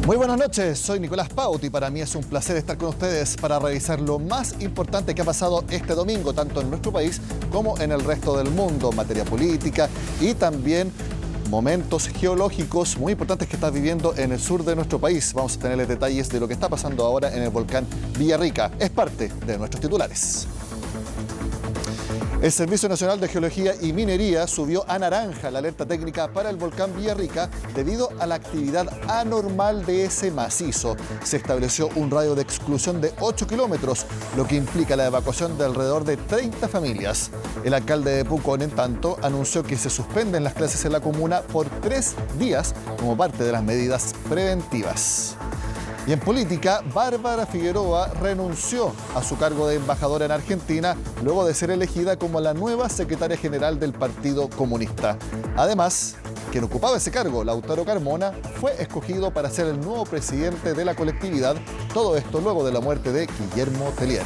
Muy buenas noches, soy Nicolás Paut y para mí es un placer estar con ustedes para revisar lo más importante que ha pasado este domingo, tanto en nuestro país como en el resto del mundo, en materia política y también momentos geológicos muy importantes que está viviendo en el sur de nuestro país. Vamos a tenerles detalles de lo que está pasando ahora en el volcán Villarrica. Es parte de nuestros titulares. El Servicio Nacional de Geología y Minería subió a naranja la alerta técnica para el volcán Villarrica debido a la actividad anormal de ese macizo. Se estableció un radio de exclusión de 8 kilómetros, lo que implica la evacuación de alrededor de 30 familias. El alcalde de Pucón, en tanto, anunció que se suspenden las clases en la comuna por 3 días como parte de las medidas preventivas. Y en política, Bárbara Figueroa renunció a su cargo de embajadora en Argentina luego de ser elegida como la nueva secretaria general del Partido Comunista. Además, quien ocupaba ese cargo, Lautaro Carmona, fue escogido para ser el nuevo presidente de la colectividad, todo esto luego de la muerte de Guillermo Tellier.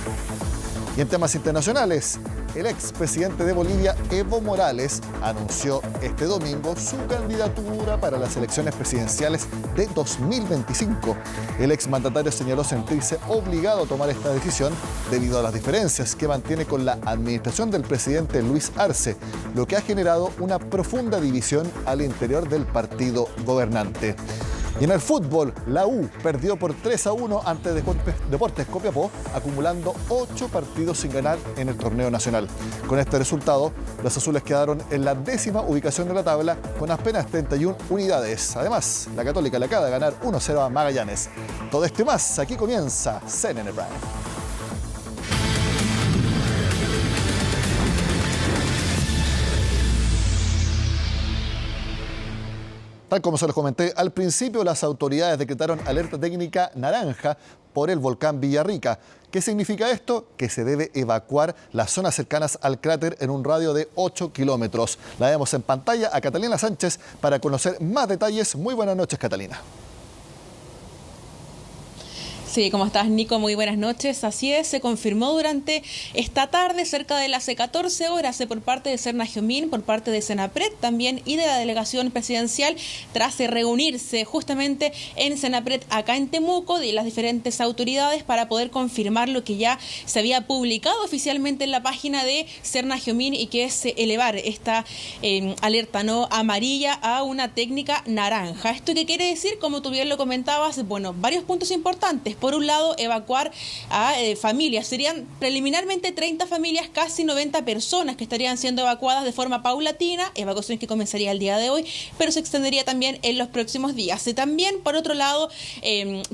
Y en temas internacionales, el expresidente de Bolivia, Evo Morales, anunció este domingo su candidatura para las elecciones presidenciales de 2025. El exmandatario señaló sentirse obligado a tomar esta decisión debido a las diferencias que mantiene con la administración del presidente Luis Arce, lo que ha generado una profunda división al interior del partido gobernante. Y en el fútbol, la U perdió por 3-1 ante Deportes Copiapó, acumulando 8 partidos sin ganar en el torneo nacional. Con este resultado, los azules quedaron en la 10ª ubicación de la tabla con apenas 31 unidades. Además, la Católica le acaba de ganar 1-0 a Magallanes. Todo esto y más, aquí comienza CNN Prime. Tal como se los comenté al principio, las autoridades decretaron alerta técnica naranja por el volcán Villarrica. ¿Qué significa esto? Que se debe evacuar las zonas cercanas al cráter en un radio de 8 kilómetros. La vemos en pantalla a Catalina Sánchez para conocer más detalles. Muy buenas noches, Catalina. Sí, ¿cómo estás, Nico? Muy buenas noches. Así es, se confirmó durante esta tarde, cerca de las 14 horas, por parte de Serna-Giomín, por parte de Senapred también y de la delegación presidencial, tras reunirse justamente en Senapred, acá en Temuco, de las diferentes autoridades para poder confirmar lo que ya se había publicado oficialmente en la página de Serna-Giomín y que es elevar esta alerta no amarilla a una técnica naranja. ¿Esto qué quiere decir? Como tú bien lo comentabas, bueno, varios puntos importantes. Por un lado, evacuar a familias. Serían preliminarmente 30 familias, casi 90 personas que estarían siendo evacuadas de forma paulatina, evacuación que comenzaría el día de hoy, pero se extendería también en los próximos días. Y también, por otro lado,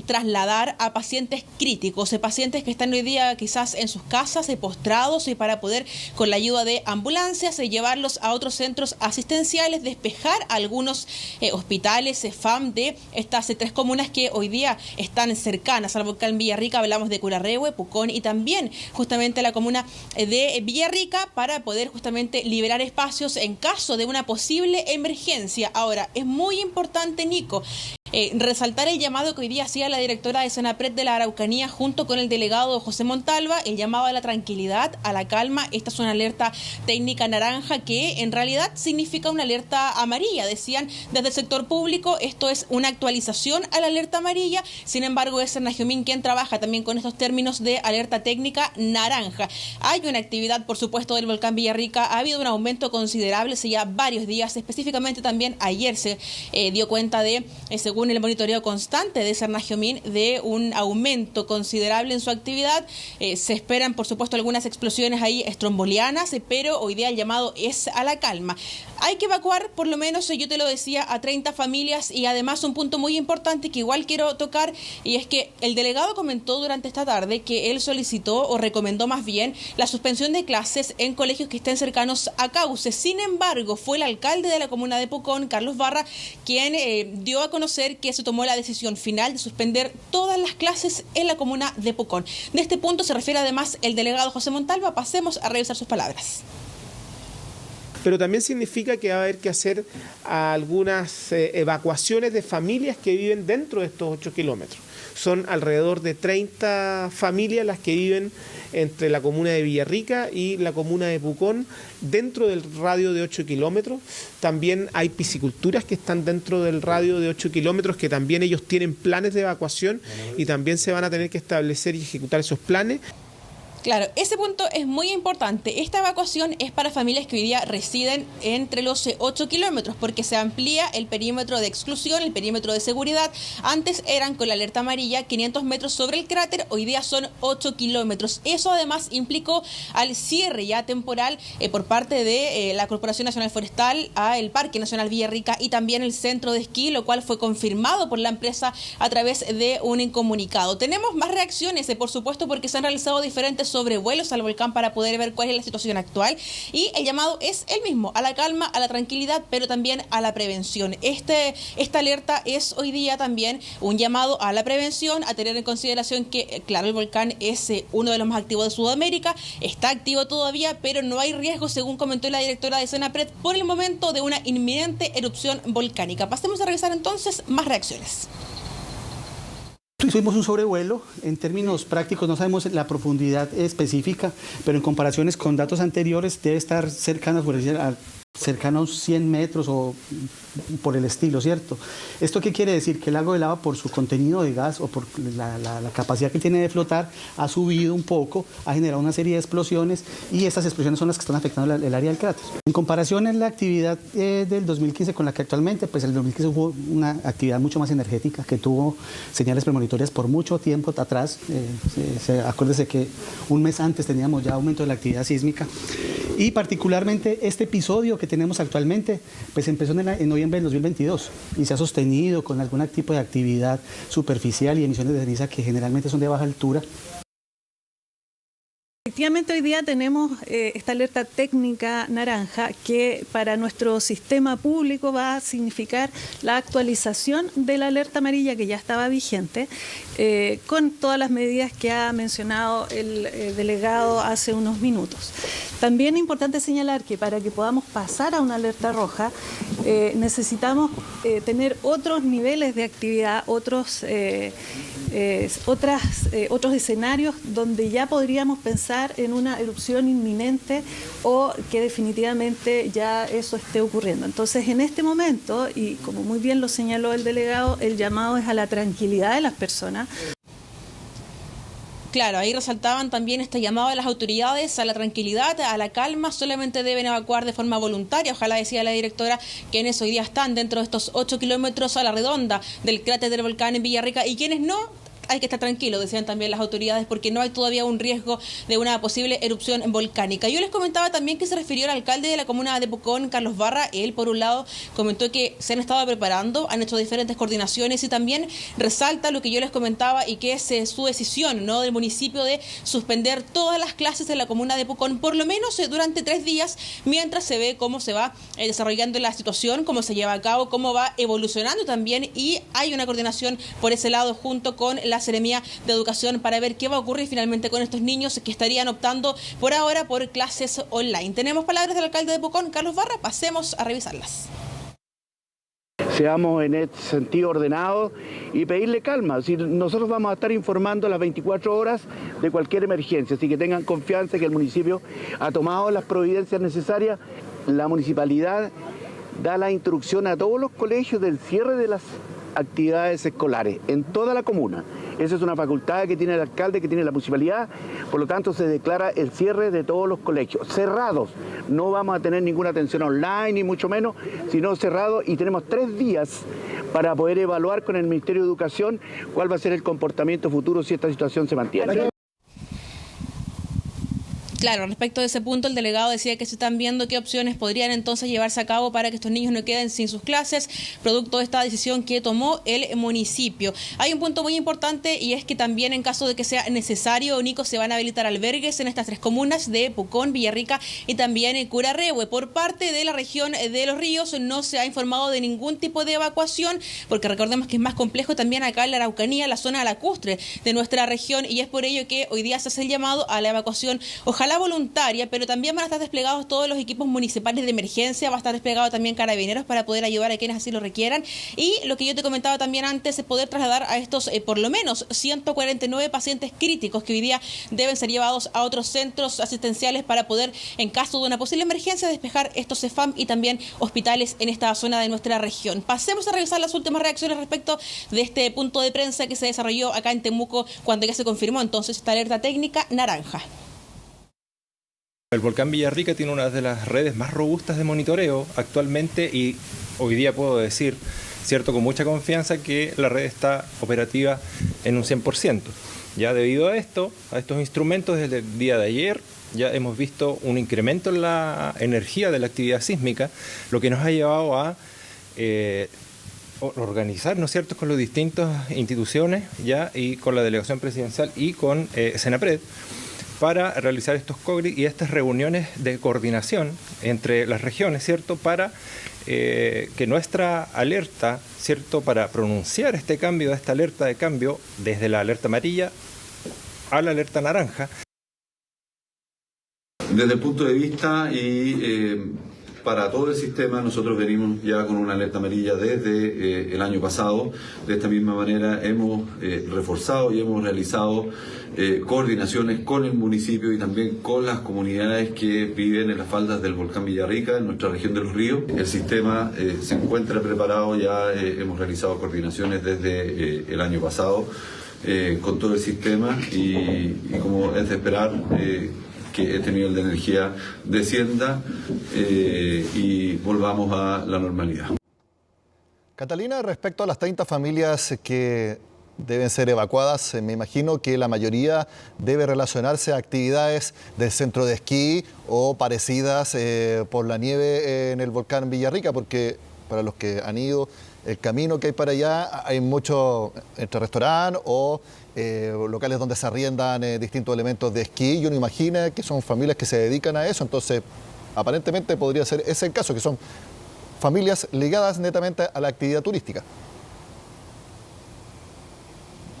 trasladar a pacientes críticos, pacientes que están hoy día quizás en sus casas, postrados, y para poder, con la ayuda de ambulancias, llevarlos a otros centros asistenciales, despejar algunos hospitales FAM de estas 3 comunas que hoy día están cercanas al volcán Villarrica. Hablamos de Curarrehue, Pucón y también justamente la comuna de Villarrica, para poder justamente liberar espacios en caso de una posible emergencia. Ahora, es muy importante, Nico, resaltar el llamado que hoy día hacía la directora de Senapred de la Araucanía junto con el delegado José Montalva, el llamado a la tranquilidad, a la calma. Esta es una alerta técnica naranja que en realidad significa una alerta amarilla. Decían desde el sector público, esto es una actualización a la alerta amarilla, sin embargo es Serna-Giomín quien trabaja también con estos términos de alerta técnica naranja. Hay una actividad, por supuesto, del volcán Villarrica, ha habido un aumento considerable hace ya varios días, específicamente también ayer se dio cuenta de, según el monitoreo constante de Serna-Giomín, de un aumento considerable en su actividad. Se esperan, por supuesto, algunas explosiones ahí estrombolianas, pero hoy día el llamado es a la calma. Hay que evacuar, por lo menos, yo te lo decía, a 30 familias y además un punto muy importante que igual quiero tocar, y es que el delegado comentó durante esta tarde que él solicitó o recomendó más bien la suspensión de clases en colegios que estén cercanos a cauces. Sin embargo, fue el alcalde de la comuna de Pucón, Carlos Barra, quien dio a conocer que se tomó la decisión final de suspender todas las clases en la comuna de Pucón. De este punto se refiere además el delegado José Montalva. Pasemos a revisar sus palabras. pero también significa que va a haber que hacer algunas evacuaciones de familias que viven dentro de estos 8 kilómetros. Son alrededor de 30 familias las que viven entre la comuna de Villarrica y la comuna de Pucón, dentro del radio de 8 kilómetros. También hay pisciculturas que están dentro del radio de 8 kilómetros, que también ellos tienen planes de evacuación y también se van a tener que establecer y ejecutar esos planes. Claro, ese punto es muy importante. Esta evacuación es para familias que hoy día residen entre los 8 kilómetros, porque se amplía el perímetro de exclusión, el perímetro de seguridad. Antes eran con la alerta amarilla 500 metros sobre el cráter, hoy día son 8 kilómetros. Eso además implicó al cierre ya temporal por parte de la Corporación Nacional Forestal al Parque Nacional Villarrica y también el centro de esquí, lo cual fue confirmado por la empresa a través de un comunicado. Tenemos más reacciones, por supuesto, porque se han realizado diferentes sobrevuelos al volcán para poder ver cuál es la situación actual, y el llamado es el mismo, a la calma, a la tranquilidad, pero también a la prevención. Esta alerta es hoy día también un llamado a la prevención, a tener en consideración que, claro, el volcán es uno de los más activos de Sudamérica, está activo todavía, pero no hay riesgo, según comentó la directora de Senapred, por el momento de una inminente erupción volcánica. Pasemos a revisar entonces más reacciones. Hicimos un sobrevuelo, en términos prácticos no sabemos la profundidad específica, pero en comparaciones con datos anteriores debe estar cercanos a 100 metros o por el estilo, ¿cierto? ¿Esto qué quiere decir? Que el lago de lava, por su contenido de gas o por la capacidad que tiene de flotar, ha subido un poco, ha generado una serie de explosiones, y estas explosiones son las que están afectando el área del cráter. En comparación en la actividad del 2015 con la que actualmente, pues el 2015 hubo una actividad mucho más energética, que tuvo señales premonitorias por mucho tiempo atrás. Acuérdese que un mes antes teníamos ya aumento de la actividad sísmica, y particularmente este episodio que tenemos actualmente, pues empezó en noviembre del 2022 y se ha sostenido con algún tipo de actividad superficial y emisiones de ceniza que generalmente son de baja altura. Efectivamente, hoy día tenemos esta alerta técnica naranja, que para nuestro sistema público va a significar la actualización de la alerta amarilla, que ya estaba vigente, con todas las medidas que ha mencionado el delegado hace unos minutos. También es importante señalar que para que podamos pasar a una alerta roja necesitamos tener otros niveles de actividad, otros escenarios donde ya podríamos pensar en una erupción inminente o que definitivamente ya eso esté ocurriendo. Entonces, en este momento, y como muy bien lo señaló el delegado, el llamado es a la tranquilidad de las personas. Claro, ahí resaltaban también este llamado de las autoridades a la tranquilidad, a la calma. Solamente deben evacuar de forma voluntaria. Ojalá, decía la directora, quienes hoy día están dentro de estos 8 kilómetros a la redonda del cráter del volcán en Villarrica, y quienes no, hay que estar tranquilos, decían también las autoridades, porque no hay todavía un riesgo de una posible erupción volcánica. Yo les comentaba también que se refirió al alcalde de la comuna de Pucón, Carlos Barra. Él, por un lado, comentó que se han estado preparando, han hecho diferentes coordinaciones, y también resalta lo que yo les comentaba, y que es su decisión, ¿no?, del municipio de suspender todas las clases en la comuna de Pucón, por lo menos durante 3 días, mientras se ve cómo se va desarrollando la situación, cómo se lleva a cabo, cómo va evolucionando también, y hay una coordinación por ese lado junto con la Seremía de Educación para ver qué va a ocurrir finalmente con estos niños que estarían optando por ahora por clases online. Tenemos palabras del alcalde de Pucón, Carlos Barra, pasemos a revisarlas. Seamos en este sentido ordenados y pedirle calma. Si nosotros vamos a estar informando a las 24 horas de cualquier emergencia, así que tengan confianza que el municipio ha tomado las providencias necesarias. La municipalidad da la instrucción a todos los colegios del cierre de las actividades escolares en toda la comuna. Esa es una facultad que tiene el alcalde, que tiene la municipalidad, por lo tanto se declara el cierre de todos los colegios, cerrados. No vamos a tener ninguna atención online, ni mucho menos, sino cerrados, y tenemos 3 días para poder evaluar con el Ministerio de Educación cuál va a ser el comportamiento futuro si esta situación se mantiene. Claro, respecto de ese punto, el delegado decía que se están viendo qué opciones podrían entonces llevarse a cabo para que estos niños no queden sin sus clases, producto de esta decisión que tomó el municipio. Hay un punto muy importante, y es que también, en caso de que sea necesario, Nico, se van a habilitar albergues en estas 3 comunas de Pucón, Villarrica y también en Curarrehue. Por parte de la región de Los Ríos no se ha informado de ningún tipo de evacuación, porque recordemos que es más complejo también acá en la Araucanía, la zona lacustre de nuestra región, y es por ello que hoy día se hace el llamado a la evacuación. Ojalá será voluntaria, pero también van a estar desplegados todos los equipos municipales de emergencia, va a estar desplegado también Carabineros para poder ayudar a quienes así lo requieran. Y lo que yo te comentaba también antes es poder trasladar a estos por lo menos 149 pacientes críticos que hoy día deben ser llevados a otros centros asistenciales para poder, en caso de una posible emergencia, despejar estos CEFAM y también hospitales en esta zona de nuestra región. Pasemos a revisar las últimas reacciones respecto de este punto de prensa que se desarrolló acá en Temuco cuando ya se confirmó entonces esta alerta técnica naranja. El volcán Villarrica tiene una de las redes más robustas de monitoreo actualmente y hoy día puedo decir, cierto, con mucha confianza que la red está operativa en un 100%. Ya debido a esto, a estos instrumentos, desde el día de ayer ya hemos visto un incremento en la energía de la actividad sísmica, lo que nos ha llevado a organizar, ¿no es cierto?, con las distintas instituciones ya y con la delegación presidencial y con Senapred para realizar estos COGRI y estas reuniones de coordinación entre las regiones, ¿cierto?, para que nuestra alerta, ¿cierto?, para pronunciar este cambio, esta alerta de cambio desde la alerta amarilla a la alerta naranja. Desde el punto de vista y para todo el sistema, nosotros venimos ya con una alerta amarilla desde el año pasado. De esta misma manera hemos reforzado y hemos realizado coordinaciones con el municipio y también con las comunidades que viven en las faldas del volcán Villarrica, en nuestra región de Los Ríos. El sistema se encuentra preparado, ya hemos realizado coordinaciones desde el año pasado con todo el sistema y como es de esperar, que este nivel de energía descienda y volvamos a la normalidad. Catalina, respecto a las 30 familias que deben ser evacuadas, me imagino que la mayoría debe relacionarse a actividades del centro de esquí o parecidas por la nieve en el volcán Villarrica, porque para los que han ido, el camino que hay para allá, hay mucho entre restaurantes o locales donde se arriendan distintos elementos de esquí, y uno imagina que son familias que se dedican a eso, entonces aparentemente podría ser ese el caso, que son familias ligadas netamente a la actividad turística.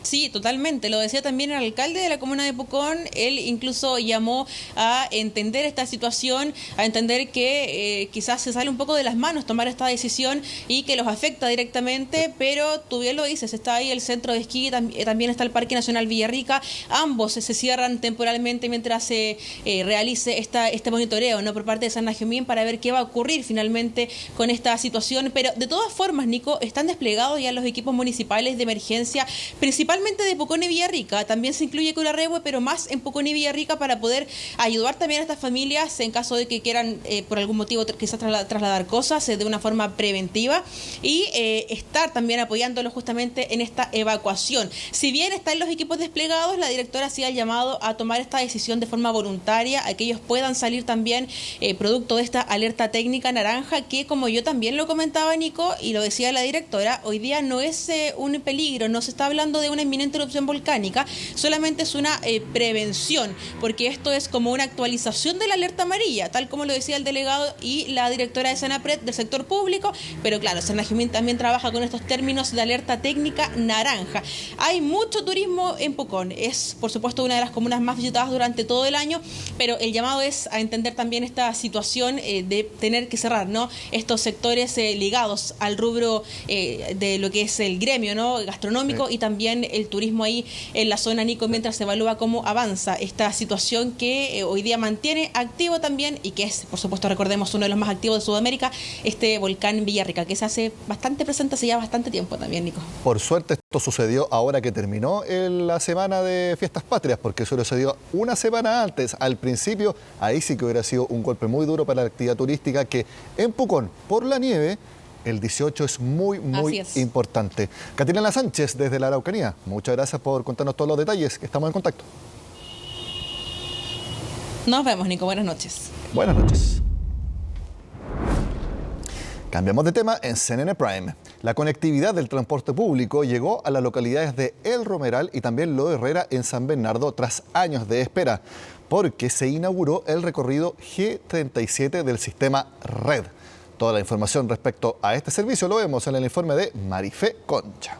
Sí, totalmente. Lo decía también el alcalde de la comuna de Pucón. Él incluso llamó a entender esta situación, a entender que quizás se sale un poco de las manos tomar esta decisión y que los afecta directamente, pero tú bien lo dices, está ahí el centro de esquí, también está el Parque Nacional Villarrica. Ambos se cierran temporalmente mientras se realice este monitoreo, ¿no?, por parte de San Nagiomín, para ver qué va a ocurrir finalmente con esta situación. Pero de todas formas, Nico, están desplegados ya los equipos municipales de emergencia, principalmente de Pucón y Villarrica. También se incluye Curarrehue, pero más en Pucón y Villarrica, para poder ayudar también a estas familias en caso de que quieran por algún motivo quizás trasladar cosas de una forma preventiva y estar también apoyándolos justamente en esta evacuación. Si bien están los equipos desplegados, la directora hacía el llamado a tomar esta decisión de forma voluntaria, a que ellos puedan salir también producto de esta alerta técnica naranja, que como yo también lo comentaba, Nico, y lo decía la directora, hoy día no es un peligro, no se está hablando de una inminente erupción volcánica, solamente es una prevención, porque esto es como una actualización de la alerta amarilla, tal como lo decía el delegado y la directora de Senapred del sector público, pero claro, San Nagiomín también trabaja con estos términos de alerta técnica naranja. Hay mucho turismo en Pucón, es por supuesto una de las comunas más visitadas durante todo el año, pero el llamado es a entender también esta situación de tener que cerrar, ¿no?, estos sectores ligados al rubro de lo que es el gremio, ¿no?, gastronómico, y también el turismo ahí en la zona, Nico, mientras se evalúa cómo avanza esta situación que hoy día mantiene activo también, y que es, por supuesto, recordemos, uno de los más activos de Sudamérica, este volcán Villarrica, que se hace bastante presente hace ya bastante tiempo también, Nico. Por suerte esto sucedió ahora que terminó la semana de Fiestas Patrias, porque eso sucedió una semana antes. Al principio, ahí sí que hubiera sido un golpe muy duro para la actividad turística, que en Pucón, por la nieve, el 18 es muy importante. Catalina Sánchez, desde la Araucanía, muchas gracias por contarnos todos los detalles. Estamos en contacto. Nos vemos, Nico. Buenas noches. Buenas noches. Cambiamos de tema en CNN Prime. La conectividad del transporte público llegó a las localidades de El Romeral y también Lo Herrera en San Bernardo tras años de espera, porque se inauguró el recorrido G37 del sistema RED. Toda la información respecto a este servicio lo vemos en el informe de Marifé Concha.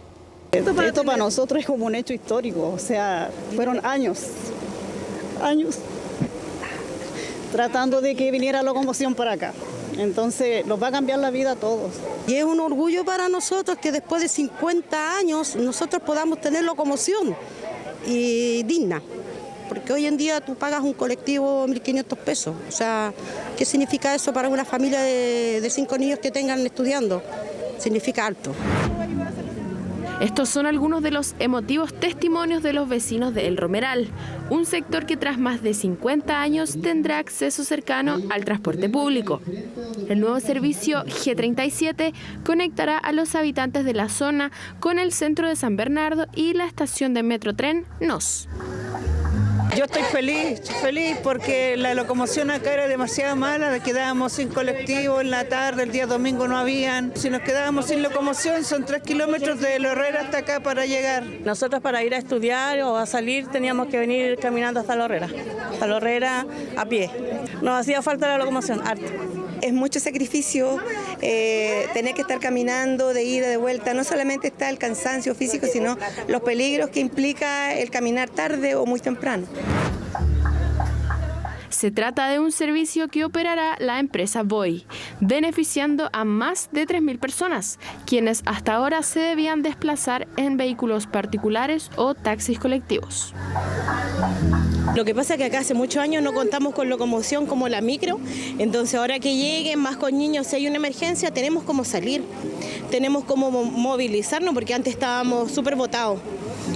Esto para nosotros es como un hecho histórico, o sea, fueron años tratando de que viniera locomoción para acá. Entonces nos va a cambiar la vida a todos. Y es un orgullo para nosotros que después de 50 años nosotros podamos tener locomoción y digna. Porque hoy en día tú pagas un colectivo 1.500 pesos. O sea, ¿qué significa eso para una familia de 5 niños que tengan estudiando? Significa alto. Estos son algunos de los emotivos testimonios de los vecinos de El Romeral, un sector que tras más de 50 años tendrá acceso cercano al transporte público. El nuevo servicio G37 conectará a los habitantes de la zona con el centro de San Bernardo y la estación de Metrotren Nos. Yo estoy feliz porque la locomoción acá era demasiado mala, quedábamos sin colectivo en la tarde, el día domingo no habían. Si nos quedábamos sin locomoción son 3 kilómetros de La Herrera hasta acá para llegar. Nosotros para ir a estudiar o a salir teníamos que venir caminando hasta La Herrera a pie. Nos hacía falta la locomoción, harto. Es mucho sacrificio tener que estar caminando de ida, de vuelta. No solamente está el cansancio físico, sino los peligros que implica el caminar tarde o muy temprano. Se trata de un servicio que operará la empresa Voi, beneficiando a más de 3.000 personas, quienes hasta ahora se debían desplazar en vehículos particulares o taxis colectivos. Lo que pasa es que acá hace muchos años no contamos con locomoción como la micro, entonces ahora que lleguen más con niños, si hay una emergencia, tenemos cómo salir, tenemos cómo movilizarnos, porque antes estábamos súper botados.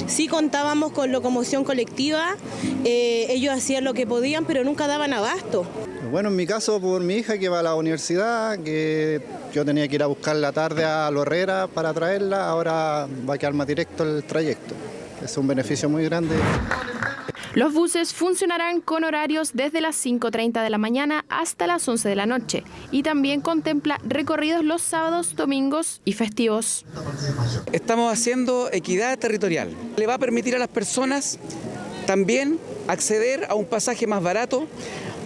Sí contábamos con locomoción colectiva, ellos hacían lo que podían, pero nunca daban abasto. Bueno, en mi caso, por mi hija que va a la universidad, que yo tenía que ir a buscar la tarde a La Herrera para traerla, ahora va a quedar más directo el trayecto. Es un beneficio muy grande. Los buses funcionarán con horarios desde las 5:30 de la mañana hasta las 11 de la noche y también contempla recorridos los sábados, domingos y festivos. Estamos haciendo equidad territorial. Le va a permitir a las personas también acceder a un pasaje más barato.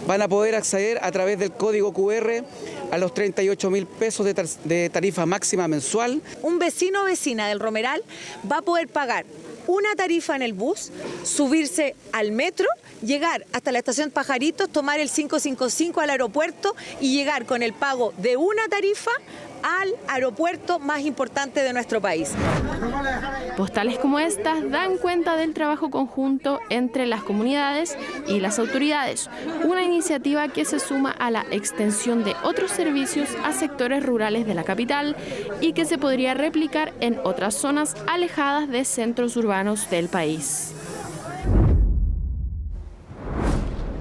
Van a poder acceder a través del código QR a los 38.000 pesos de tarifa máxima mensual. Un vecino o vecina del Romeral va a poder pagar una tarifa en el bus, subirse al metro, llegar hasta la estación Pajaritos, tomar el 555 al aeropuerto y llegar con el pago de una tarifa al aeropuerto más importante de nuestro país. Postales como estas dan cuenta del trabajo conjunto entre las comunidades y las autoridades, una iniciativa que se suma a la extensión de otros servicios a sectores rurales de la capital y que se podría replicar en otras zonas alejadas de centros urbanos del país.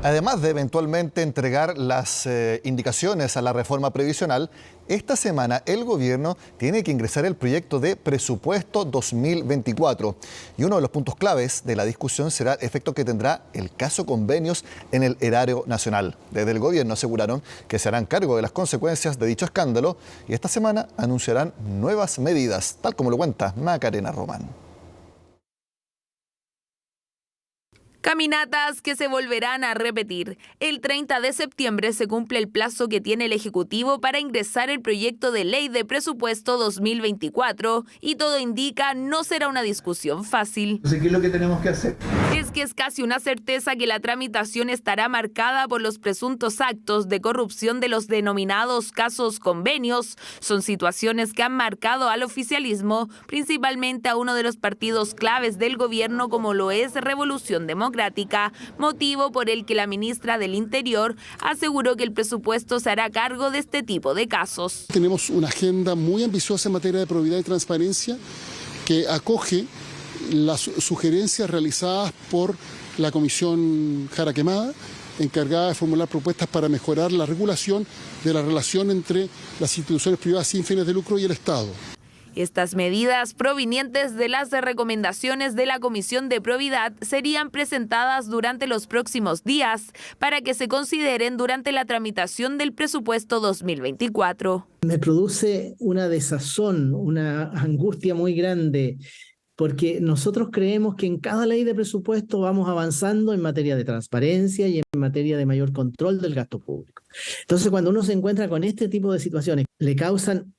Además de eventualmente entregar las indicaciones a la reforma previsional, esta semana el gobierno tiene que ingresar el proyecto de presupuesto 2024. Y uno de los puntos claves de la discusión será el efecto que tendrá el caso convenios en el erario nacional. Desde el gobierno aseguraron que se harán cargo de las consecuencias de dicho escándalo y esta semana anunciarán nuevas medidas, tal como lo cuenta Macarena Román. Caminatas que se volverán a repetir. El 30 de septiembre se cumple el plazo que tiene el Ejecutivo para ingresar el proyecto de ley de presupuesto 2024 y todo indica no será una discusión fácil. ¿Qué es lo que tenemos que hacer? Es que es casi una certeza que la tramitación estará marcada por los presuntos actos de corrupción de los denominados casos convenios. Son situaciones que han marcado al oficialismo, principalmente a uno de los partidos claves del gobierno como lo es Revolución Democrática, motivo por el que la ministra del Interior aseguró que el presupuesto se hará cargo de este tipo de casos. Tenemos una agenda muy ambiciosa en materia de probidad y transparencia que acoge las sugerencias realizadas por la Comisión Jara Quemada, encargada de formular propuestas para mejorar la regulación de la relación entre las instituciones privadas sin fines de lucro y el Estado. Estas medidas provenientes de las recomendaciones de la Comisión de Probidad serían presentadas durante los próximos días para que se consideren durante la tramitación del presupuesto 2024. Me produce una desazón, una angustia muy grande, porque nosotros creemos que en cada ley de presupuesto vamos avanzando en materia de transparencia y en materia de mayor control del gasto público. Entonces, cuando uno se encuentra con este tipo de situaciones, le causan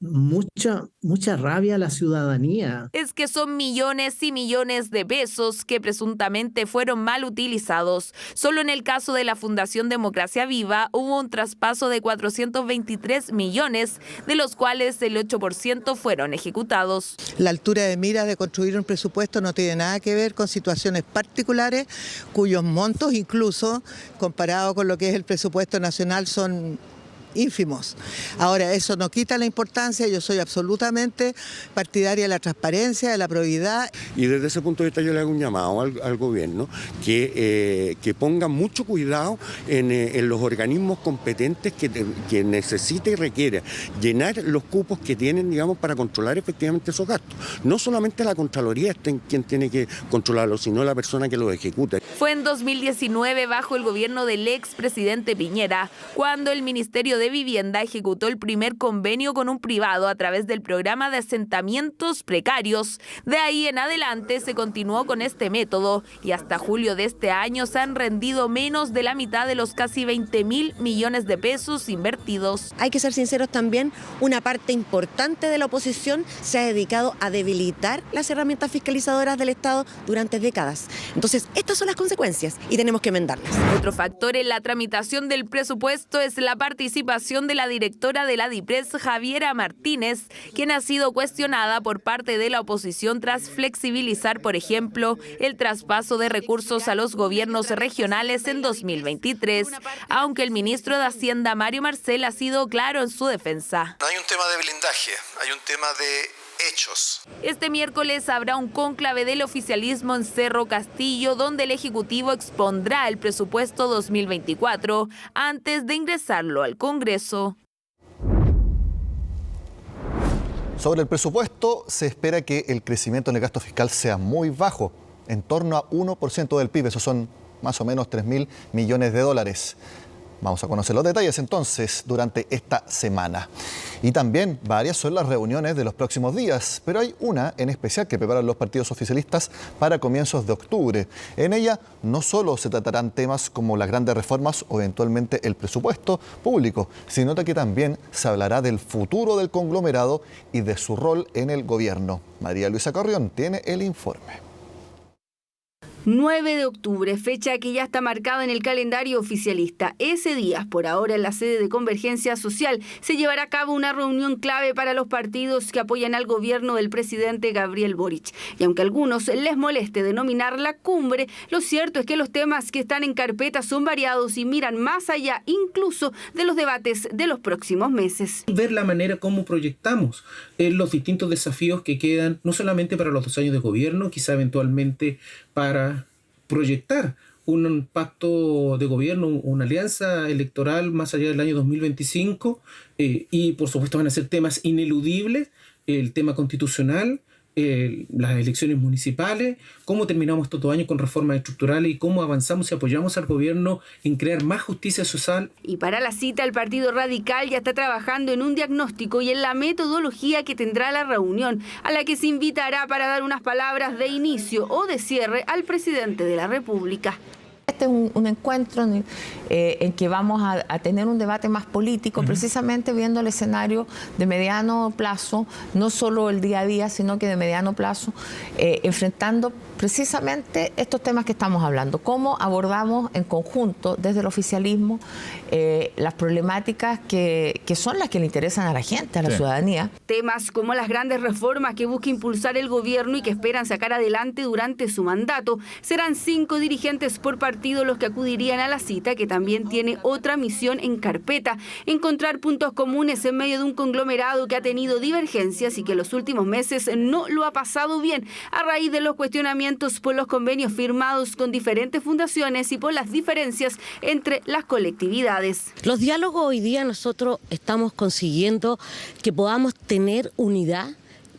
mucha rabia a la ciudadanía. Es que son millones y millones de pesos que presuntamente fueron mal utilizados. Solo en el caso de la Fundación Democracia Viva hubo un traspaso de 423 millones, de los cuales el 8% fueron ejecutados. La altura de mira de construir un presupuesto no tiene nada que ver con situaciones particulares cuyos montos, incluso comparado con lo que es el presupuesto nacional, son ínfimos. Ahora, eso no quita la importancia, yo soy absolutamente partidaria de la transparencia, de la probidad. Y desde ese punto de vista yo le hago un llamado al gobierno que ponga mucho cuidado en los organismos competentes que necesita y requiere llenar los cupos que tienen, digamos, para controlar efectivamente esos gastos. No solamente la Contraloría es quien tiene que controlarlo, sino la persona que lo ejecuta. Fue en 2019, bajo el gobierno del expresidente Piñera, cuando el Ministerio de Vivienda ejecutó el primer convenio con un privado a través del programa de asentamientos precarios. De ahí en adelante se continuó con este método y hasta julio de este año se han rendido menos de la mitad de los casi 20.000 millones de pesos invertidos. Hay que ser sinceros también, una parte importante de la oposición se ha dedicado a debilitar las herramientas fiscalizadoras del Estado durante décadas. Entonces, estas son las consecuencias y tenemos que enmendarlas. Otro factor en la tramitación del presupuesto es la participación de la directora de la DIPRES, Javiera Martínez, quien ha sido cuestionada por parte de la oposición tras flexibilizar, por ejemplo, el traspaso de recursos a los gobiernos regionales en 2023, aunque el ministro de Hacienda, Mario Marcel, ha sido claro en su defensa. No hay un tema de blindaje, hay un tema de hechos. Este miércoles habrá un cónclave del oficialismo en Cerro Castillo, donde el Ejecutivo expondrá el presupuesto 2024 antes de ingresarlo al Congreso. Sobre el presupuesto, se espera que el crecimiento en el gasto fiscal sea muy bajo, en torno a 1% del PIB, eso son más o menos 3.000 millones de dólares. Vamos a conocer los detalles entonces durante esta semana. Y también varias son las reuniones de los próximos días, pero hay una en especial que preparan los partidos oficialistas para comienzos de octubre. En ella no solo se tratarán temas como las grandes reformas o eventualmente el presupuesto público, sino que también se hablará del futuro del conglomerado y de su rol en el gobierno. María Luisa Carrión tiene el informe. 9 de octubre, fecha que ya está marcada en el calendario oficialista. Ese día, por ahora en la sede de Convergencia Social, se llevará a cabo una reunión clave para los partidos que apoyan al gobierno del presidente Gabriel Boric. Y aunque a algunos les moleste denominarla cumbre, lo cierto es que los temas que están en carpeta son variados y miran más allá incluso de los debates de los próximos meses. Ver la manera como proyectamos los distintos desafíos que quedan, no solamente para los 2 años de gobierno, quizá eventualmente para proyectar un pacto de gobierno, una alianza electoral más allá del año 2025 y por supuesto van a ser temas ineludibles, el tema constitucional, las elecciones municipales, cómo terminamos estos 2 años con reformas estructurales y cómo avanzamos y apoyamos al gobierno en crear más justicia social. Y para la cita, el Partido Radical ya está trabajando en un diagnóstico y en la metodología que tendrá la reunión, a la que se invitará para dar unas palabras de inicio o de cierre al presidente de la República. Este es un encuentro en que vamos a tener un debate más político, precisamente viendo el escenario de mediano plazo, no solo el día a día, sino que de mediano plazo, enfrentando precisamente estos temas que estamos hablando. Cómo abordamos en conjunto desde el oficialismo las problemáticas que son las que le interesan a la gente, a la ciudadanía. Temas como las grandes reformas que busca impulsar el gobierno y que esperan sacar adelante durante su mandato. Serán 5 dirigentes por partido los que acudirían a la cita, que también tiene otra misión en carpeta: encontrar puntos comunes en medio de un conglomerado que ha tenido divergencias y que en los últimos meses no lo ha pasado bien a raíz de los cuestionamientos por los convenios firmados con diferentes fundaciones y por las diferencias entre las colectividades. Los diálogos hoy día nosotros estamos consiguiendo que podamos tener unidad,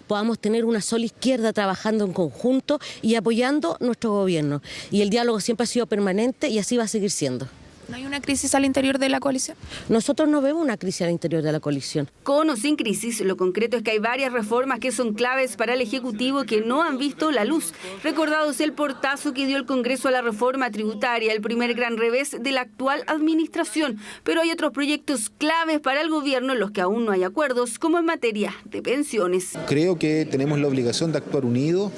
podamos tener una sola izquierda trabajando en conjunto y apoyando nuestro gobierno. Y el diálogo siempre ha sido permanente y así va a seguir siendo. ¿No hay una crisis al interior de la coalición? Nosotros no vemos una crisis al interior de la coalición. Con o sin crisis, lo concreto es que hay varias reformas que son claves para el Ejecutivo que no han visto la luz. Recordados el portazo que dio el Congreso a la reforma tributaria, el primer gran revés de la actual administración. Pero hay otros proyectos claves para el gobierno en los que aún no hay acuerdos, como en materia de pensiones. Creo que tenemos la obligación de actuar unidos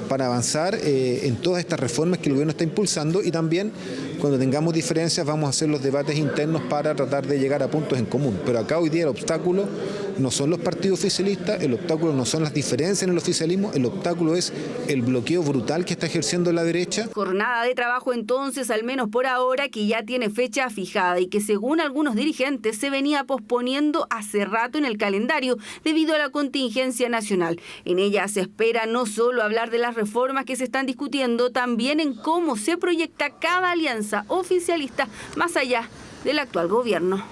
para avanzar en todas estas reformas que el gobierno está impulsando, y también cuando tengamos diferencias vamos a hacer los debates internos para tratar de llegar a puntos en común. Pero acá hoy día el obstáculo no son los partidos oficialistas, el obstáculo no son las diferencias en el oficialismo, el obstáculo es el bloqueo brutal que está ejerciendo la derecha. Jornada de trabajo entonces, al menos por ahora, que ya tiene fecha fijada y que según algunos dirigentes se venía posponiendo hace rato en el calendario debido a la contingencia nacional. En ella se espera no solo hablar de las reformas que se están discutiendo, también en cómo se proyecta cada alianza oficialista más allá del actual gobierno.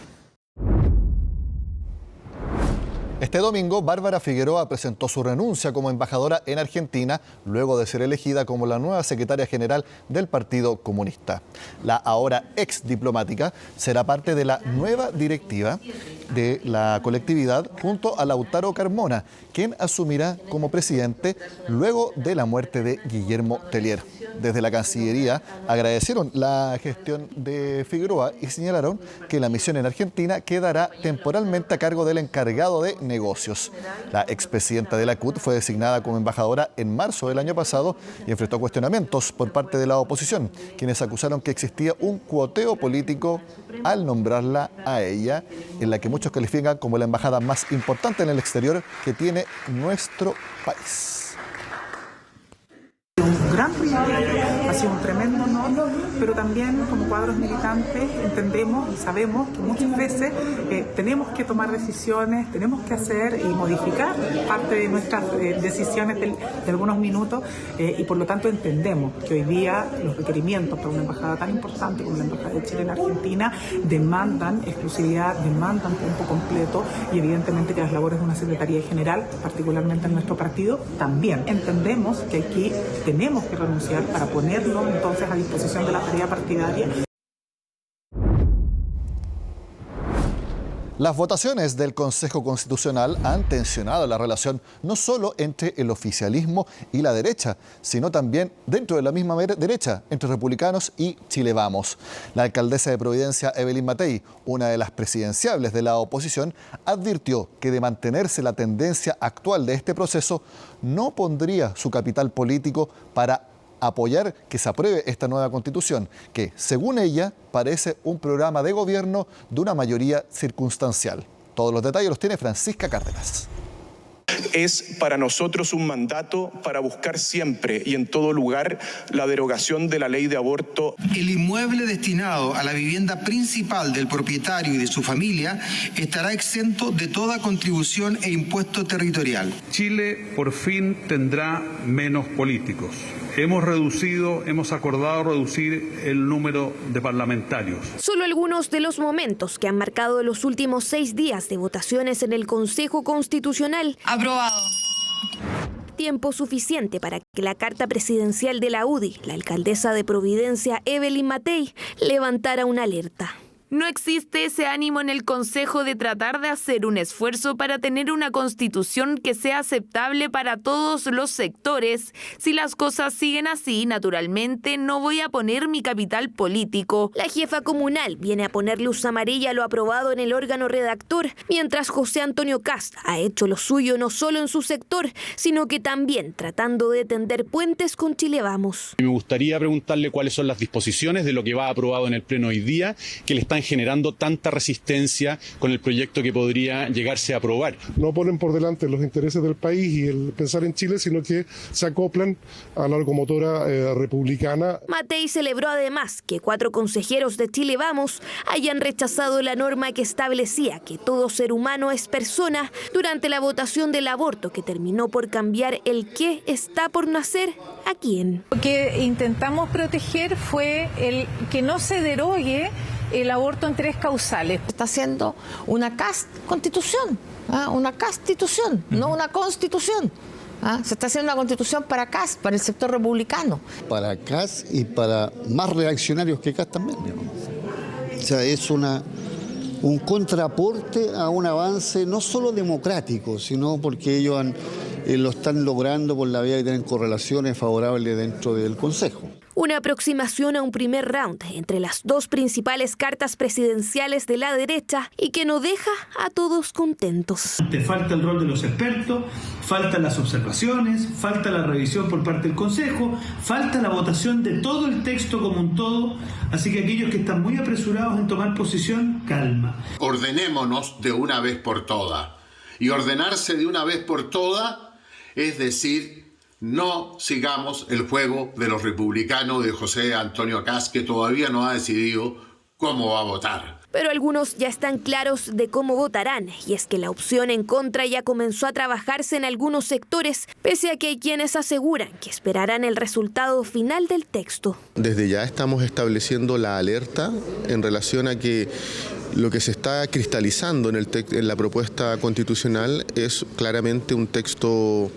Este domingo, Bárbara Figueroa presentó su renuncia como embajadora en Argentina, luego de ser elegida como la nueva secretaria general del Partido Comunista. La ahora ex diplomática será parte de la nueva directiva de la colectividad junto a Lautaro Carmona, quien asumirá como presidente luego de la muerte de Guillermo Tellier. Desde la Cancillería agradecieron la gestión de Figueroa y señalaron que la misión en Argentina quedará temporalmente a cargo del encargado de negocios. La expresidenta de la CUT fue designada como embajadora en marzo del año pasado y enfrentó cuestionamientos por parte de la oposición, quienes acusaron que existía un cuoteo político al nombrarla a ella, en la que muchos califican como la embajada más importante en el exterior que tiene nuestro país. Un gran privilegio, ha sido un tremendo honor, pero también como cuadros militantes entendemos y sabemos que muchas veces tenemos que tomar decisiones, tenemos que hacer y modificar parte de nuestras decisiones de algunos minutos y por lo tanto entendemos que hoy día los requerimientos para una embajada tan importante como la Embajada de Chile en Argentina demandan exclusividad, demandan tiempo completo y evidentemente que las labores de una Secretaría General, particularmente en nuestro partido, también entendemos que aquí tenemos que renunciar para ponerlo entonces a disposición de la tarea partidaria. Las votaciones del Consejo Constitucional han tensionado la relación no solo entre el oficialismo y la derecha, sino también dentro de la misma derecha, entre republicanos y Chile Vamos. La alcaldesa de Providencia, Evelyn Matei, una de las presidenciables de la oposición, advirtió que de mantenerse la tendencia actual de este proceso, no pondría su capital político para apoyar que se apruebe esta nueva constitución, que, según ella, parece un programa de gobierno de una mayoría circunstancial. Todos los detalles los tiene Francisca Cárdenas. Es para nosotros un mandato para buscar siempre y en todo lugar la derogación de la ley de aborto. El inmueble destinado a la vivienda principal del propietario y de su familia estará exento de toda contribución e impuesto territorial. Chile por fin tendrá menos políticos. Hemos acordado reducir el número de parlamentarios. Solo algunos de los momentos que han marcado los últimos 6 días de votaciones en el Consejo Constitucional. Aprobado. Tiempo suficiente para que la carta presidencial de la UDI, la alcaldesa de Providencia, Evelyn Matei, levantara una alerta. No existe ese ánimo en el Consejo de tratar de hacer un esfuerzo para tener una constitución que sea aceptable para todos los sectores. Si las cosas siguen así, naturalmente no voy a poner mi capital político. La jefa comunal viene a poner luz amarilla a lo aprobado en el órgano redactor, mientras José Antonio Kast ha hecho lo suyo no solo en su sector, sino que también tratando de tender puentes con Chile Vamos. Me gustaría preguntarle cuáles son las disposiciones de lo que va aprobado en el Pleno hoy día, que le están generando tanta resistencia con el proyecto que podría llegarse a aprobar. No ponen por delante los intereses del país y el pensar en Chile, sino que se acoplan a la locomotora republicana. Matei celebró además que 4 consejeros de Chile Vamos hayan rechazado la norma que establecía que todo ser humano es persona durante la votación del aborto, que terminó por cambiar el qué está por nacer a quién. Lo que intentamos proteger fue el que no se derogue el aborto en 3 causales. Está haciendo una constitución, una constitución, no una constitución. Se está haciendo una constitución para CAS, para el sector republicano. Para CAS y para más reaccionarios que CAS también, digamos. O sea, es un contraporte a un avance no solo democrático, sino porque ellos lo están logrando por la vía que tienen correlaciones favorables dentro del Consejo. Una aproximación a un primer round entre las dos principales cartas presidenciales de la derecha y que no deja a todos contentos. Te falta el rol de los expertos, faltan las observaciones, falta la revisión por parte del Consejo, falta la votación de todo el texto como un todo, así que aquellos que están muy apresurados en tomar posición, calma. Ordenémonos de una vez por todas. Y ordenarse de una vez por todas es decir, no sigamos el juego de los republicanos de José Antonio Kast, que todavía no ha decidido cómo va a votar. Pero algunos ya están claros de cómo votarán, y es que la opción en contra ya comenzó a trabajarse en algunos sectores, pese a que hay quienes aseguran que esperarán el resultado final del texto. Desde ya estamos estableciendo la alerta en relación a que lo que se está cristalizando en la propuesta constitucional es claramente un texto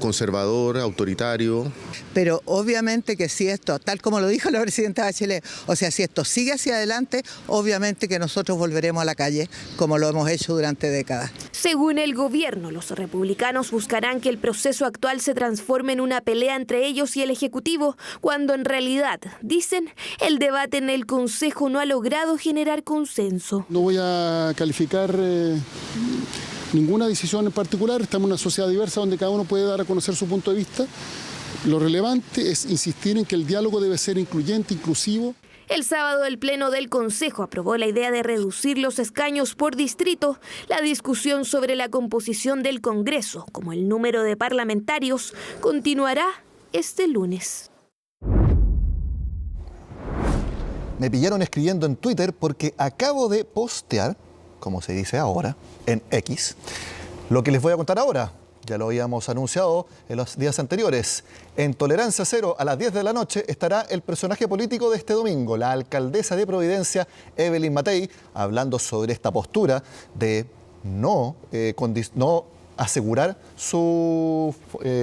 conservador, autoritario. Pero obviamente que si esto, tal como lo dijo la presidenta Bachelet, o sea, si esto sigue hacia adelante, obviamente que nosotros volveremos a la calle, como lo hemos hecho durante décadas. Según el gobierno, los republicanos buscarán que el proceso actual se transforme en una pelea entre ellos y el Ejecutivo, cuando en realidad, dicen, el debate en el Consejo no ha logrado generar consenso. No voy a calificar ninguna decisión en particular. Estamos en una sociedad diversa donde cada uno puede dar a conocer su punto de vista. Lo relevante es insistir en que el diálogo debe ser incluyente, inclusivo. El sábado el Pleno del Consejo aprobó la idea de reducir los escaños por distrito. La discusión sobre la composición del Congreso, como el número de parlamentarios, continuará este lunes. Me pillaron escribiendo en Twitter porque acabo de postear, como se dice ahora, en X, lo que les voy a contar ahora. Ya lo habíamos anunciado en los días anteriores. En Tolerancia Cero, a las 10 de la noche, estará el personaje político de este domingo, la alcaldesa de Providencia, Evelyn Matei, hablando sobre esta postura de no asegurar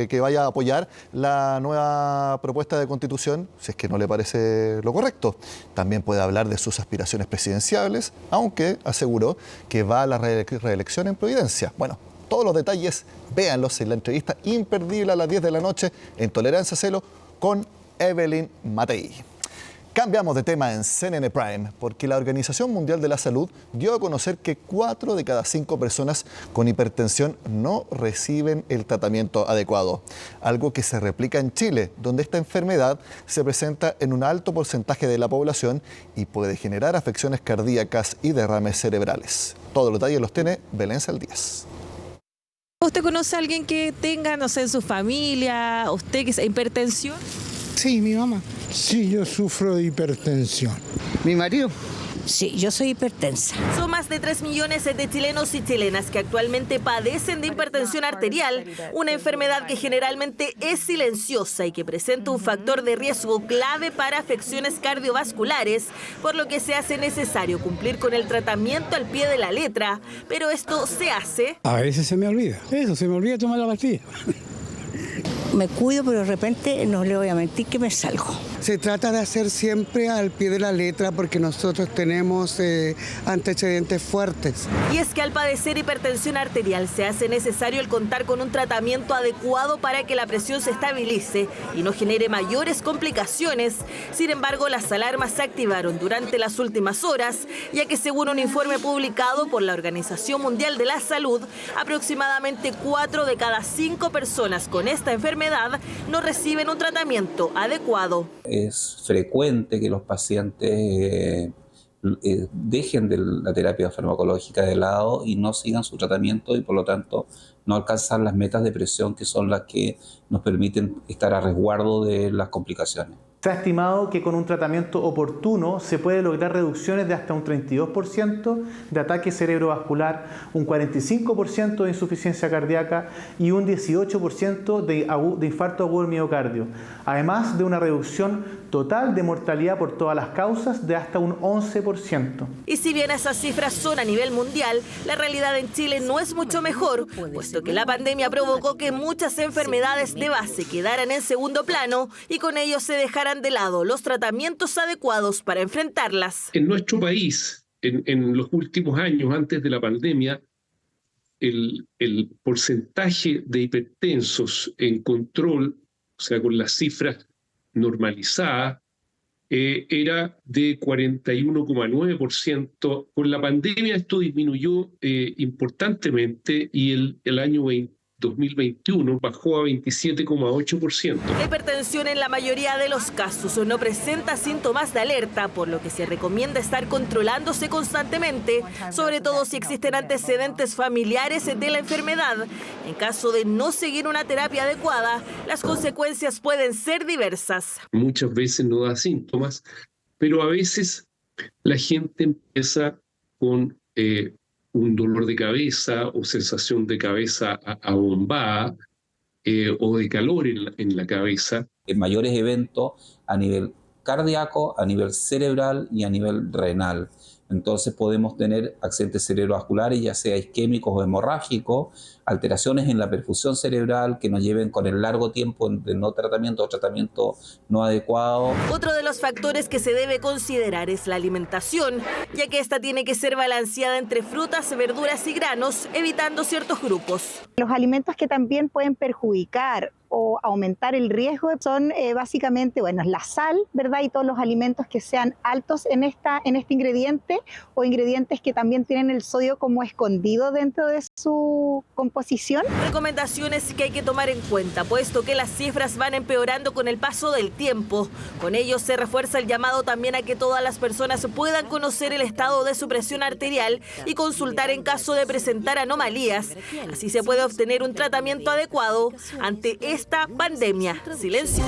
que vaya a apoyar la nueva propuesta de constitución, si es que no le parece lo correcto. También puede hablar de sus aspiraciones presidenciales, aunque aseguró que va a la reelección en Providencia. Bueno, todos los detalles, véanlos en la entrevista imperdible a las 10 de la noche en Tolerancia Cero con Evelyn Matei. Cambiamos de tema en CNN Prime porque la Organización Mundial de la Salud dio a conocer que 4 de cada 5 personas con hipertensión no reciben el tratamiento adecuado, algo que se replica en Chile, donde esta enfermedad se presenta en un alto porcentaje de la población y puede generar afecciones cardíacas y derrames cerebrales. Todos los detalles los tiene Belén Saldías. ¿Usted conoce a alguien que tenga, no sé, en su familia, usted que sea hipertensión? Sí, mi mamá. Sí, yo sufro de hipertensión. ¿Mi marido? Sí, yo soy hipertensa. Son más de 3 millones de chilenos y chilenas que actualmente padecen de hipertensión arterial, una enfermedad que generalmente es silenciosa y que presenta un factor de riesgo clave para afecciones cardiovasculares, por lo que se hace necesario cumplir con el tratamiento al pie de la letra. Pero esto se hace... A veces se me olvida. Se me olvida tomar la pastilla. Me cuido, pero de repente no le voy a mentir que me salgo. Se trata de hacer siempre al pie de la letra porque nosotros tenemos antecedentes fuertes. Y es que al padecer hipertensión arterial se hace necesario el contar con un tratamiento adecuado para que la presión se estabilice y no genere mayores complicaciones. Sin embargo, las alarmas se activaron durante las últimas horas, ya que según un informe publicado por la Organización Mundial de la Salud, aproximadamente 4 de cada 5 personas con esta enfermedad no reciben un tratamiento adecuado. Es frecuente que los pacientes dejen de la terapia farmacológica de lado y no sigan su tratamiento y por lo tanto no alcanzan las metas de presión que son las que nos permiten estar a resguardo de las complicaciones. Se ha estimado que con un tratamiento oportuno se puede lograr reducciones de hasta un 32% de ataque cerebrovascular, un 45% de insuficiencia cardíaca y un 18% de infarto agudo del miocardio, además de una reducción total de mortalidad por todas las causas de hasta un 11%. Y si bien esas cifras son a nivel mundial, la realidad en Chile no es mucho mejor, puesto que la pandemia provocó que muchas enfermedades de base quedaran en segundo plano y con ello se dejaran de lado los tratamientos adecuados para enfrentarlas. En nuestro país, en los últimos años, antes de la pandemia, el porcentaje de hipertensos en control, o sea, con las cifras normalizadas, era de 41,9%. Con la pandemia esto disminuyó importantemente y el año 2021 bajó a 27,8%. La hipertensión en la mayoría de los casos no presenta síntomas de alerta, por lo que se recomienda estar controlándose constantemente, sobre todo si existen antecedentes familiares de la enfermedad. En caso de no seguir una terapia adecuada, las consecuencias pueden ser diversas. Muchas veces no da síntomas, pero a veces la gente empieza con un dolor de cabeza o sensación de cabeza abombada o de calor en la cabeza. En mayores eventos a nivel cardíaco, a nivel cerebral y a nivel renal. Entonces podemos tener accidentes cerebrovasculares, ya sea isquémicos o hemorrágicos, alteraciones en la perfusión cerebral que nos lleven con el largo tiempo de no tratamiento o tratamiento no adecuado. Otro de los factores que se debe considerar es la alimentación, ya que esta tiene que ser balanceada entre frutas, verduras y granos, evitando ciertos grupos. Los alimentos que también pueden perjudicar o aumentar el riesgo son básicamente, la sal, ¿verdad? Y todos los alimentos que sean altos en este ingrediente o ingredientes que también tienen el sodio como escondido dentro de su composición. Recomendaciones que hay que tomar en cuenta, puesto que las cifras van empeorando con el paso del tiempo. Con ello se refuerza el llamado también a que todas las personas puedan conocer el estado de su presión arterial y consultar en caso de presentar anomalías. Así se puede obtener un tratamiento adecuado ante esta pandemia. Silencio.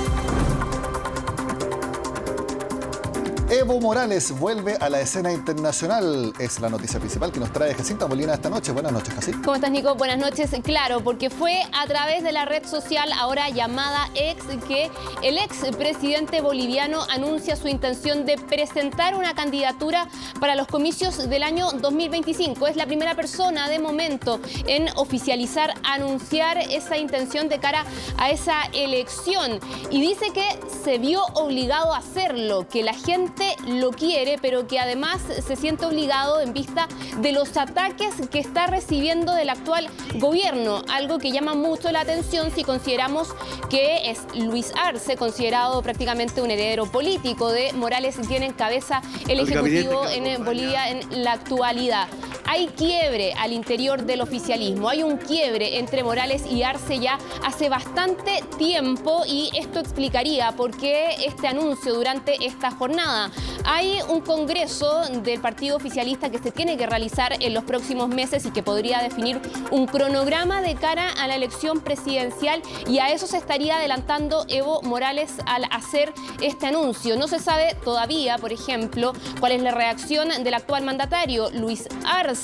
Evo Morales vuelve a la escena internacional. Es la noticia principal que nos trae Jacinta Molina esta noche. Buenas noches, Jacinta. ¿Cómo estás, Nico? Buenas noches. Claro, porque fue a través de la red social ahora llamada X que el expresidente boliviano anuncia su intención de presentar una candidatura para los comicios del año 2025. Es la primera persona de momento en oficializar, anunciar esa intención de cara a esa elección. Y dice que se vio obligado a hacerlo, que la gente lo quiere, pero que además se siente obligado en vista de los ataques que está recibiendo del actual gobierno, algo que llama mucho la atención si consideramos que es Luis Arce, considerado prácticamente un heredero político de Morales, quien encabeza el Ejecutivo en Bolivia en la actualidad. Hay quiebre al interior del oficialismo, hay un quiebre entre Morales y Arce ya hace bastante tiempo y esto explicaría por qué este anuncio durante esta jornada. Hay un congreso del partido oficialista que se tiene que realizar en los próximos meses y que podría definir un cronograma de cara a la elección presidencial y a eso se estaría adelantando Evo Morales al hacer este anuncio. No se sabe todavía, por ejemplo, cuál es la reacción del actual mandatario, Luis Arce,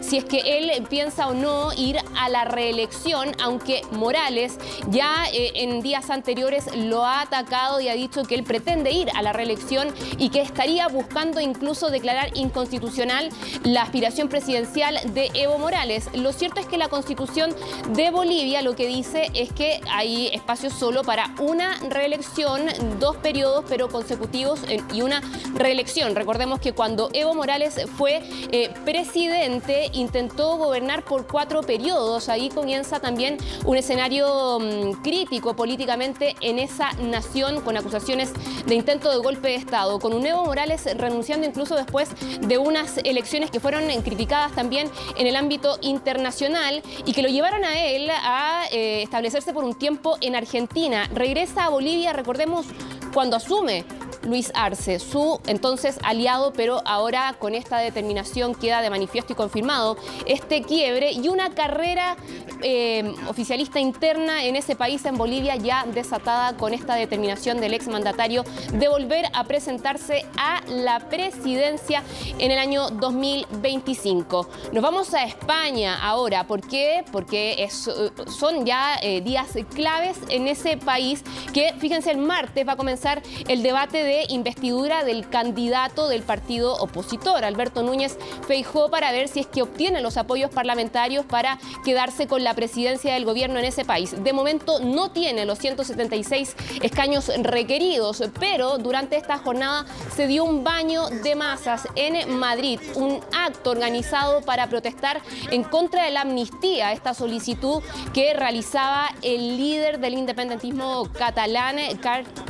si es que él piensa o no ir a la reelección, aunque Morales ya en días anteriores lo ha atacado y ha dicho que él pretende ir a la reelección y que estaría buscando incluso declarar inconstitucional la aspiración presidencial de Evo Morales. Lo cierto es que la Constitución de Bolivia lo que dice es que hay espacio solo para una reelección, 2 periodos pero consecutivos y una reelección. Recordemos que cuando Evo Morales fue presidente intentó gobernar por 4 periodos. Ahí comienza también un escenario crítico políticamente en esa nación con acusaciones de intento de golpe de Estado, con un Evo Morales renunciando incluso después de unas elecciones que fueron criticadas también en el ámbito internacional y que lo llevaron a él a establecerse por un tiempo en Argentina. Regresa a Bolivia, recordemos, cuando asume Luis Arce, su entonces aliado, pero ahora con esta determinación queda de manifiesto y confirmado este quiebre y una carrera oficialista interna en ese país, en Bolivia, ya desatada con esta determinación del exmandatario de volver a presentarse a la presidencia en el año 2025. Nos vamos a España ahora. ¿Por qué? Porque son ya días claves en ese país que, fíjense, el martes va a comenzar el debate de investidura del candidato del partido opositor, Alberto Núñez Feijóo, para ver si es que obtiene los apoyos parlamentarios para quedarse con la presidencia del gobierno en ese país. De momento no tiene los 176 escaños requeridos, pero durante esta jornada se dio un baño de masas en Madrid, un acto organizado para protestar en contra de la amnistía, esta solicitud que realizaba el líder del independentismo catalán,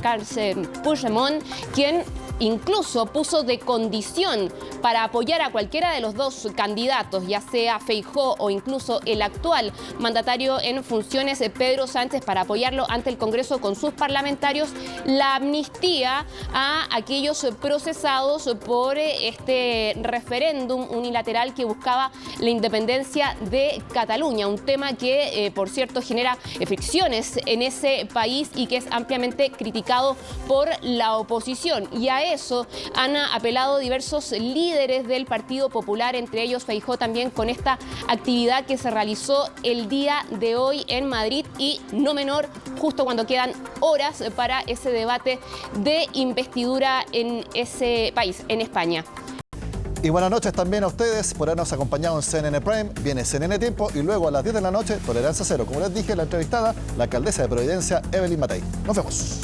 Carles Puigdemont, quien incluso puso de condición para apoyar a cualquiera de los dos candidatos, ya sea Feijóo o incluso el actual mandatario en funciones, Pedro Sánchez, para apoyarlo ante el Congreso con sus parlamentarios, la amnistía a aquellos procesados por este referéndum unilateral que buscaba la independencia de Cataluña, un tema que, por cierto, genera fricciones en ese país y que es ampliamente criticado por la oposición. Y a eso han apelado diversos líderes del Partido Popular, entre ellos Feijóo, también con esta actividad que se realizó el día de hoy en Madrid y no menor, justo cuando quedan horas para ese debate de investidura en ese país, en España. Y buenas noches también a ustedes por habernos acompañado en CNN Prime. Viene CNN Tiempo y luego a las 10 de la noche, Tolerancia Cero. Como les dije, la entrevistada, la alcaldesa de Providencia, Evelyn Matei. Nos vemos.